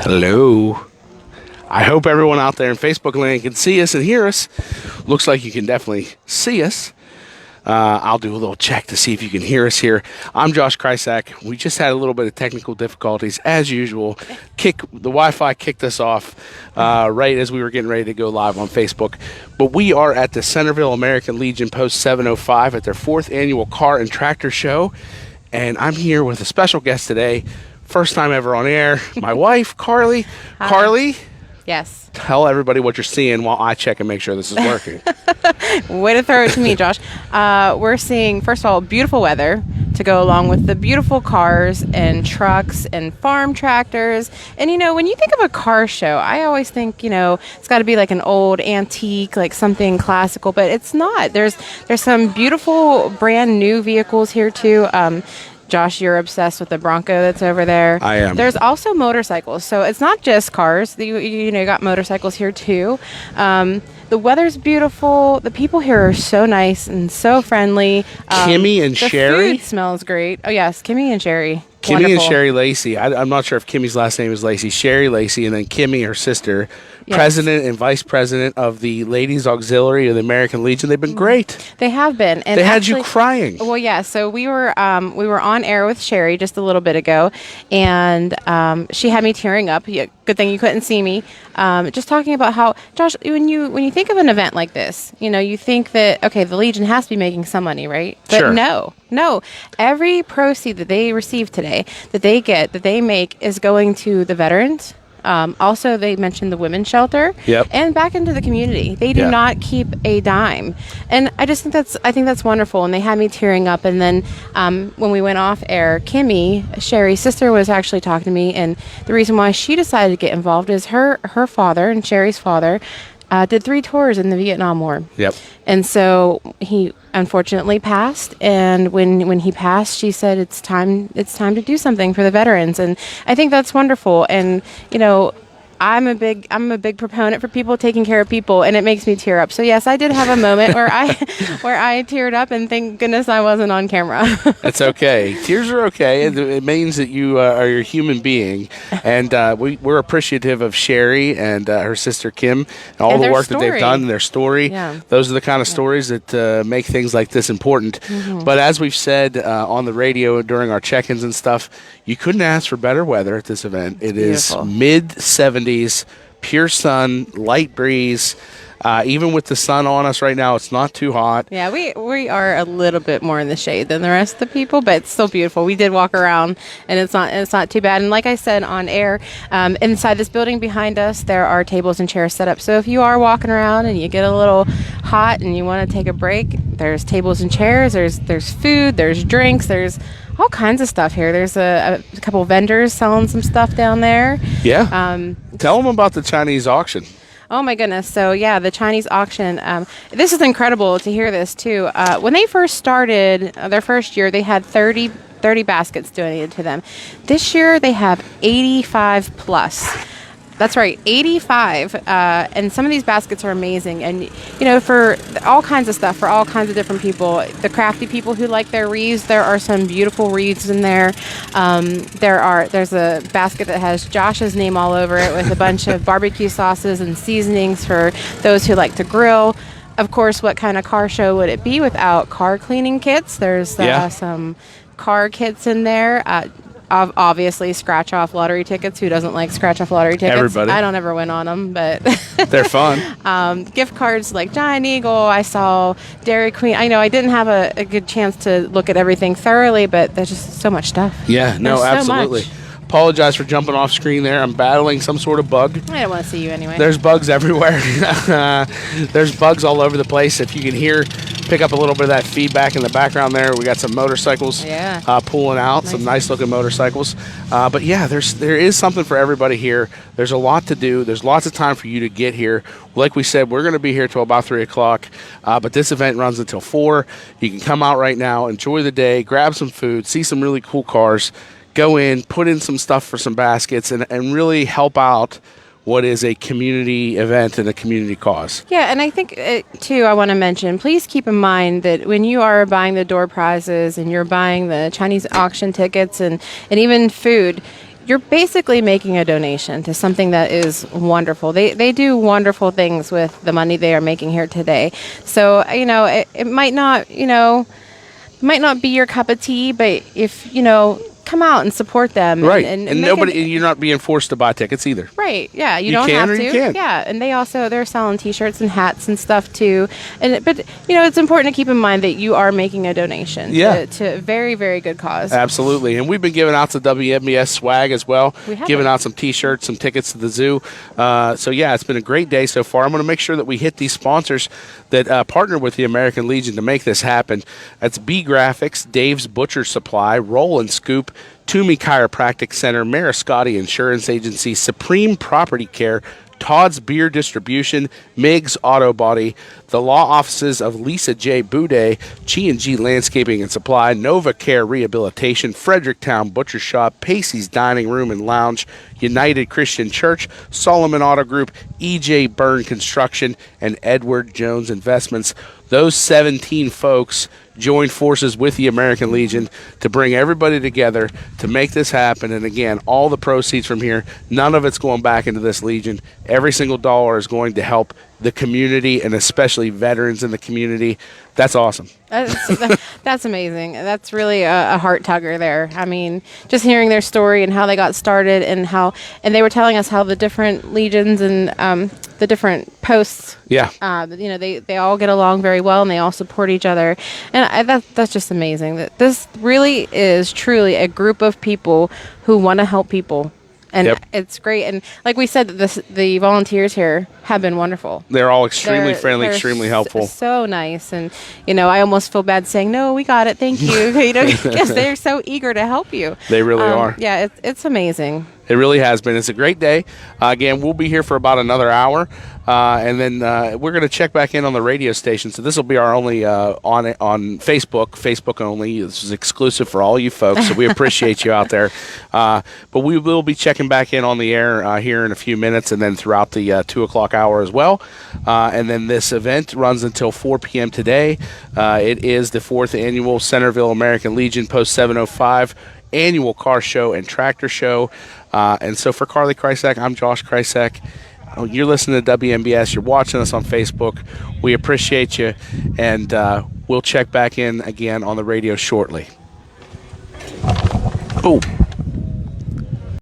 Hello. I hope everyone out there in Facebook land can see us and hear us. Looks like you can definitely see us. I'll do a little check to see if you can hear us here. I'm Josh Krysak. We just had a little bit of technical difficulties as usual. The Wi-Fi kicked us off right as we were getting ready to go live on Facebook. But we are at the Centerville American Legion Post 705 at their 4th annual Car and Tractor Show. And I'm here with a special guest today. First time ever on air. My wife, Carly. Hi. Carly? Yes. Tell everybody what you're seeing while I check and make sure this is working. Way to throw it to me, Josh. We're seeing, first of all, beautiful weather to go along with the beautiful cars and trucks and farm tractors. And, when you think of a car show, I always think, it's got to be like an old antique, like something classical, but it's not. There's some beautiful brand new vehicles here, too. Josh, you're obsessed with the Bronco that's over there. I am. There's also motorcycles, so it's not just cars. You got motorcycles here too. The weather's beautiful. The people here are so nice and so friendly. Kimmy and Sherry? The food smells great. Oh yes, Kimmy and Sherry. Kimmy Wonderful. and Sherry Lacey. I'm not sure if Kimmy's last name is Lacey. Sherry Lacey, and then Kimmy, her sister, Yes. president and vice president of the Ladies Auxiliary of the American Legion. They've been great. They have been. And They had you crying. Well, yeah. So we were on air with Sherry just a little bit ago, and she had me tearing up. Yeah, good thing you couldn't see me. Just talking about how, Josh, when you think of an event like this, you think that the Legion has to be making some money, right? But Sure. No. Every proceed that they receive today, that they make, is going to the veterans. Also, they mentioned the women's shelter. Yep. And back into the community. They do not keep a dime, and I think that's wonderful. And they had me tearing up. And then when we went off air, Kimmy, Sherry's sister, was actually talking to me, and the reason why she decided to get involved is her father and Sherry's father did 3 tours in the Vietnam War. Yep. And so he unfortunately passed. And when he passed, she said it's time to do something for the veterans. And I think that's wonderful. And I'm a big proponent for people taking care of people, and it makes me tear up. So yes, I did have a moment where I teared up, and thank goodness I wasn't on camera. It's okay. Tears are okay. It means that you are a human being, and we're appreciative of Sherry and her sister Kim and all And the their work that they've story. done, their story. Yeah. Those are the kind of stories that make things like this important. Mm-hmm. But as we've said on the radio during our check-ins and stuff, you couldn't ask for better weather at this event. It is Beautiful. mid-70s, pure sun, light breeze. Even with the sun on us right now, it's not too hot. Yeah, we are a little bit more in the shade than the rest of the people, but it's still beautiful. We did walk around, and it's not too bad. And like I said on air, inside this building behind us, there are tables and chairs set up. So if you are walking around and you get a little hot and you want to take a break, there's tables and chairs. There's food. There's drinks. There's all kinds of stuff here. There's a couple vendors selling some stuff down there. Yeah. Tell them about the Chinese auction. Oh my goodness. So yeah, the Chinese auction, this is incredible to hear this too. When they first started their first year, they had 30 baskets donated to them. This year they have 85 plus. That's right, 85. And some of these baskets are amazing. And, for all kinds of stuff, for all kinds of different people. The crafty people who like their wreaths, there are some beautiful wreaths in there. There's a basket that has Josh's name all over it with a bunch of barbecue sauces and seasonings for those who like to grill. Of course, what kind of car show would it be without car cleaning kits? There's some car kits in there. Obviously, scratch-off lottery tickets. Who doesn't like scratch-off lottery tickets? Everybody. I don't ever win on them, but They're fun. gift cards like Giant Eagle. I saw Dairy Queen. I know I didn't have a good chance to look at everything thoroughly, but there's just so much stuff. Yeah, no, There's so absolutely. much. Apologize for jumping off screen there. I'm battling some sort of bug. I don't want to see you anyway. There's bugs everywhere. There's bugs all over the place. If you can pick up a little bit of that feedback in the background there. We got some motorcycles pulling out, some nice looking motorcycles. But yeah, there is something for everybody here. There's a lot to do. There's lots of time for you to get here. Like we said, we're going to be here till about 3 o'clock, but this event runs until 4. You can come out right now, enjoy the day, grab some food, see some really cool cars, go in, put in some stuff for some baskets, and really help out what is a community event and a community cause. Yeah, and I think, too, I want to mention, please keep in mind that when you are buying the door prizes and you're buying the Chinese auction tickets and even food, you're basically making a donation to something that is wonderful. They do wonderful things with the money they are making here today. So, it might not, might not be your cup of tea, but if, come out and support them. Right. And you're not being forced to buy tickets either. Right. Yeah. You don't have to. You can. Yeah. And they're selling T-shirts and hats and stuff too. But it's important to keep in mind that you are making a donation to a very, very good cause. Absolutely. And we've been giving out some WMBS swag as well. Giving out some T-shirts, some tickets to the zoo. So yeah, it's been a great day so far. I'm going to make sure that we hit these sponsors that partner with the American Legion to make this happen. That's B Graphics, Dave's Butcher Supply, Roll and Scoop, Toomey Chiropractic Center, Mariscotti Insurance Agency, Supreme Property Care, Todd's Beer Distribution, Miggs Auto Body, the law offices of Lisa J. Boudet, G&G Landscaping and Supply, Nova Care Rehabilitation, Fredericktown Butcher Shop, Pacey's Dining Room and Lounge, United Christian Church, Solomon Auto Group, E.J. Byrne Construction, and Edward Jones Investments. Those 17 folks joined forces with the American Legion to bring everybody together to make this happen. And again, all the proceeds from here, none of it's going back into this Legion. Every single dollar is going to help the community and especially veterans in the community. That's awesome. That's amazing. That's really a heart tugger there. I mean, just hearing their story and how they got started and they were telling us how the different legions and the different posts. Yeah. They all get along very well and they all support each other. And that's just amazing. That this really is truly a group of people who want to help people. And it's great. And like we said, the volunteers here have been wonderful. They're all extremely friendly, extremely helpful. So nice. And, I almost feel bad saying, no, we got it. Thank you. Because they're so eager to help you. They really are. Yeah, it's amazing. It really has been. It's a great day. Again, we'll be here for about another hour, and then we're going to check back in on the radio station. So this will be our only on Facebook only. This is exclusive for all you folks, so we appreciate you out there. But we will be checking back in on the air here in a few minutes, and then throughout the 2 o'clock hour as well. And then this event runs until 4 p.m. today. It is the 4th annual Centerville American Legion Post 705 annual car show and tractor show. And so for Carly Krysak, I'm Josh Krysak. You're listening to WMBS. You're watching us on Facebook. We appreciate you, and we'll check back in again on the radio shortly. Oh.